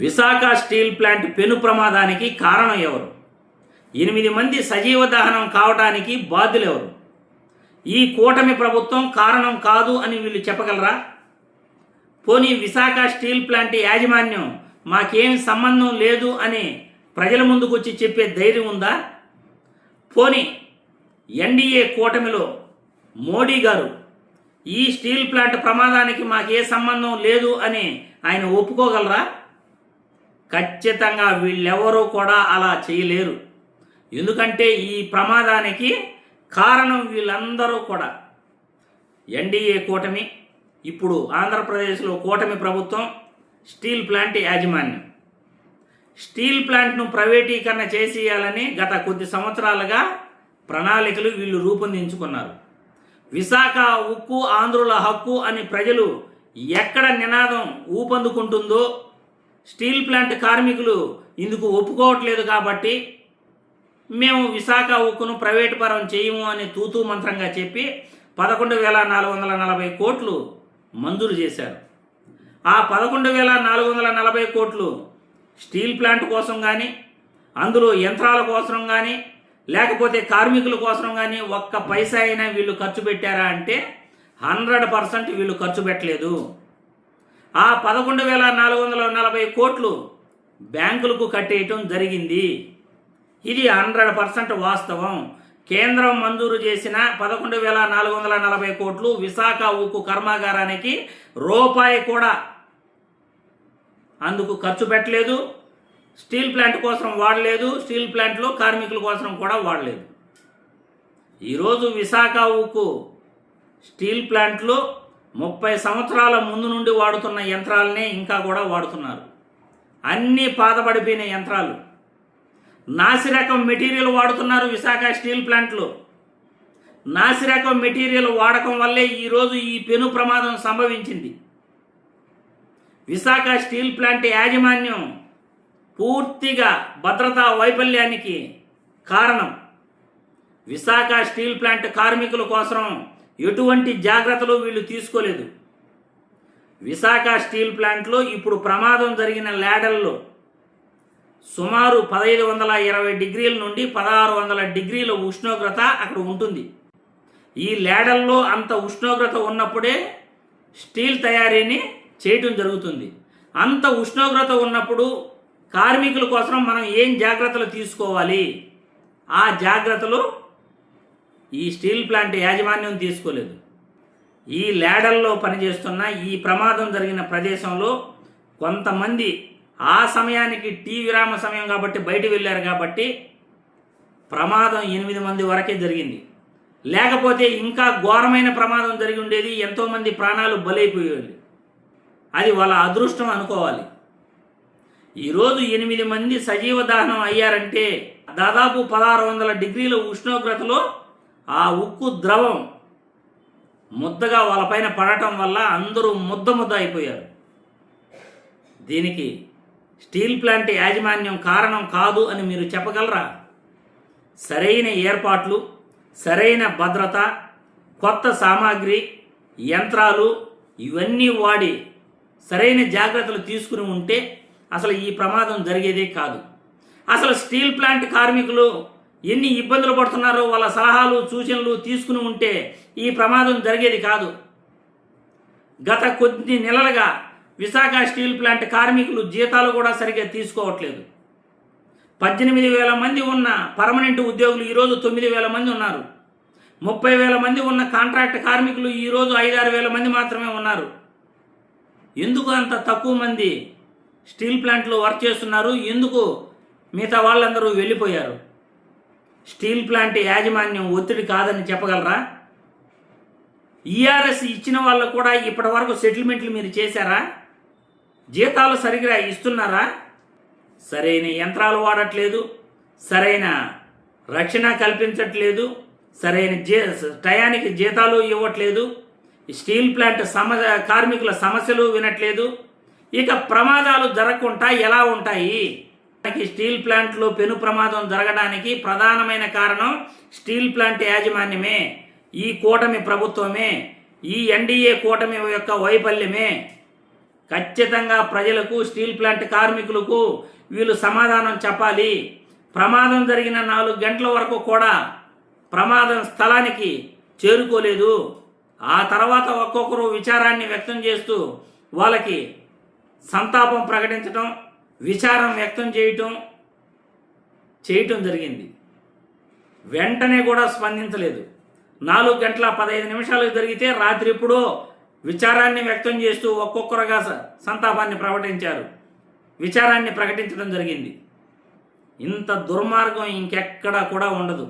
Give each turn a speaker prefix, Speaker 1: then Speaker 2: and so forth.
Speaker 1: Visakha steel plant పెను ప్రమాదానికి కారణం ఎవరు? 8 మంది సజీవ దహనం కావడానికి బాధ్యులెవరు? ఈ కూటమి ప్రభుత్వం కారణం కాదు అని వీళ్ళు చెప్పగలరా? పోనీ విశాఖ స్టీల్ ప్లాంట్ యాజమాన్యం మాకేం సంబంధం లేదు అని ప్రజల ముందుకు వచ్చి చెప్పే ధైర్యం ఉందా? పోనీ ఎన్డీఏ కూటమిలో మోడీ గారు ఈ స్టీల్ ప్లాంట్ ప్రమాదానికి మాకే సంబంధం లేదు అని ఆయన ఒప్పుకోగలరా? ఖచ్చితంగా వీళ్ళెవరూ కూడా అలా చేయలేరు. ఎందుకంటే ఈ ప్రమాదానికి కారణం వీళ్ళందరూ కూడా ఎన్డీఏ కూటమి, ఇప్పుడు ఆంధ్రప్రదేశ్లో కూటమి ప్రభుత్వం, స్టీల్ ప్లాంట్ యాజమాన్యం. స్టీల్ ప్లాంట్ను ప్రైవేటీకరణ చేసేయాలని గత కొద్ది సంవత్సరాలుగా ప్రణాళికలు వీళ్ళు రూపొందించుకున్నారు. విశాఖ ఉక్కు ఆంధ్రుల హక్కు అని ప్రజలు ఎక్కడ నినాదం ఊపందుకుంటుందో స్టీల్ ప్లాంట్ కార్మికులు ఇందుకు ఒప్పుకోవట్లేదు కాబట్టి మేము విశాఖ ఉక్కును ప్రైవేటు పరం చేయము అని తూతూ మంత్రంగా చెప్పి 11,440 కోట్లు మంజూరు చేశారు. ఆ 11,440 కోట్లు స్టీల్ ప్లాంట్ కోసం కానీ, అందులో యంత్రాల కోసం కానీ, లేకపోతే కార్మికుల కోసం కానీ ఒక్క పైసా అయినా వీళ్ళు ఖర్చు పెట్టారా అంటే 100% వీళ్ళు ఖర్చు పెట్టలేదు. ఆ 11,440 కోట్లు బ్యాంకులకు కట్టేయటం జరిగింది. ఇది 100% వాస్తవం. కేంద్రం మంజూరు చేసిన 11,440 కోట్లు విశాఖ ఉక్కు కర్మాగారానికి రూపాయి కూడా అందుకు ఖర్చు పెట్టలేదు. స్టీల్ ప్లాంట్ కోసం వాడలేదు. స్టీల్ ప్లాంట్లో కార్మికుల కోసం కూడా వాడలేదు. ఈరోజు విశాఖ ఉక్కు స్టీల్ ప్లాంట్లో 30 సంవత్సరాల ముందు నుండి వాడుతున్న యంత్రాలనే ఇంకా కూడా వాడుతున్నారు. అన్నీ పాతబడిపోయిన యంత్రాలు, నాసిరకం మెటీరియల్ వాడుతున్నారు. విశాఖ స్టీల్ ప్లాంట్లో నాసిరకం మెటీరియల్ వాడకం వల్లే ఈరోజు ఈ పెను ప్రమాదం సంభవించింది. విశాఖ స్టీల్ ప్లాంట్ యాజమాన్యం పూర్తిగా భద్రతా వైఫల్యానికి కారణం. విశాఖ స్టీల్ ప్లాంట్ కార్మికుల కోసం ఎటువంటి జాగ్రత్తలు వీళ్ళు తీసుకోలేదు. విశాఖ స్టీల్ ప్లాంట్లో ఇప్పుడు ప్రమాదం జరిగిన ల్యాడల్లో సుమారు 1520 డిగ్రీల నుండి 1600 డిగ్రీల ఉష్ణోగ్రత అక్కడ ఉంటుంది. ఈ ల్యాడల్లో అంత ఉష్ణోగ్రత ఉన్నప్పుడే స్టీల్ తయారీని చేయటం జరుగుతుంది. అంత ఉష్ణోగ్రత ఉన్నప్పుడు కార్మికుల కోసం మనం ఏం జాగ్రత్తలు తీసుకోవాలి? ఆ జాగ్రత్తలు ఈ స్టీల్ ప్లాంట్ యాజమాన్యం తీసుకోలేదు. ఈ ల్యాడల్లో పనిచేస్తున్న ఈ ప్రమాదం జరిగిన ప్రదేశంలో కొంతమంది ఆ సమయానికి టీ విరామ సమయం కాబట్టి బయట వెళ్ళారు కాబట్టి ప్రమాదం 8 మంది వరకే జరిగింది. లేకపోతే ఇంకా ఘోరమైన ప్రమాదం జరిగి ఉండేది. ఎంతోమంది ప్రాణాలు బలైపోయేవి. అది వాళ్ళ అదృష్టం అనుకోవాలి. ఈరోజు 8 మంది సజీవ దహనం అయ్యారంటే దాదాపు 1600 డిగ్రీల ఉష్ణోగ్రతలో ఆ ఉక్కు ద్రవం ముద్దగా వాళ్ళపైన పడటం వల్ల అందరూ ముద్ద అయిపోయారు. దీనికి స్టీల్ ప్లాంట్ యాజమాన్యం కారణం కాదు అని మీరు చెప్పగలరా? సరైన ఏర్పాట్లు, సరైన భద్రత, కొత్త సామాగ్రి, యంత్రాలు ఇవన్నీ వాడి సరైన జాగ్రత్తలు తీసుకుని ఉంటే అసలు ఈ ప్రమాదం జరిగేదే కాదు. అసలు స్టీల్ ప్లాంట్ కార్మికులు ఎన్ని ఇబ్బందులు పడుతున్నారో వాళ్ళ సలహాలు సూచనలు తీసుకుని ఉంటే ఈ ప్రమాదం జరిగేది కాదు. గత కొద్ది నెలలుగా విశాఖ స్టీల్ ప్లాంట్ కార్మికులు జీతాలు కూడా సరిగ్గా తీసుకోవట్లేదు. 18,000 మంది ఉన్న పర్మనెంట్ ఉద్యోగులు ఈరోజు 9,000 మంది ఉన్నారు. 30,000 మంది ఉన్న కాంట్రాక్ట్ కార్మికులు ఈరోజు 5-6 మంది మాత్రమే ఉన్నారు. ఎందుకు అంత తక్కువ మంది స్టీల్ ప్లాంట్లో వర్క్ చేస్తున్నారు? ఎందుకు మిగతా వాళ్ళందరూ వెళ్ళిపోయారు? స్టీల్ ప్లాంట్ యాజమాన్యం ఒత్తిడి కాదని చెప్పగలరా? ఈఆర్ఎస్ ఇచ్చిన వాళ్ళు కూడా ఇప్పటి వరకు సెటిల్మెంట్లు మీరు చేశారా? జీతాలు సరిగ్గా ఇస్తున్నారా? సరైన యంత్రాలు వాడట్లేదు, సరైన రక్షణ కల్పించట్లేదు, సరైన టయానికి జీతాలు ఇవ్వట్లేదు, స్టీల్ ప్లాంట్ కార్మికుల సమస్యలు వినట్లేదు. ఇక ప్రమాదాలు జరగకుండా ఎలా ఉంటాయి? స్టీల్ ప్లాంట్లో పెను ప్రమాదం జరగడానికి ప్రధానమైన కారణం స్టీల్ ప్లాంట్ యాజమాన్యమే, ఈ కూటమి ప్రభుత్వమే, ఈ ఎన్డీఏ కూటమి యొక్క వైఫల్యమే. ఖచ్చితంగా ప్రజలకు, స్టీల్ ప్లాంట్ కార్మికులకు వీళ్ళు సమాధానం చెప్పాలి. ప్రమాదం జరిగిన 4 గంటల వరకు కూడా ప్రమాదం స్థలానికి చేరుకోలేదు. ఆ తర్వాత ఒక్కొక్కరు విచారాన్ని వ్యక్తం చేస్తూ వాళ్ళకి సంతాపం ప్రకటించడం, విచారం వ్యక్తం చేయటం జరిగింది. వెంటనే కూడా స్పందించలేదు. 4 గంటల 15 నిమిషాలకు జరిగితే రాత్రి ఎప్పుడో విచారాన్ని వ్యక్తం చేస్తూ ఒక్కొక్కరుగా సంతాపాన్ని ప్రకటించారు, విచారాన్ని ప్రకటించడం జరిగింది. ఇంత దుర్మార్గం ఇంకెక్కడా కూడా ఉండదు.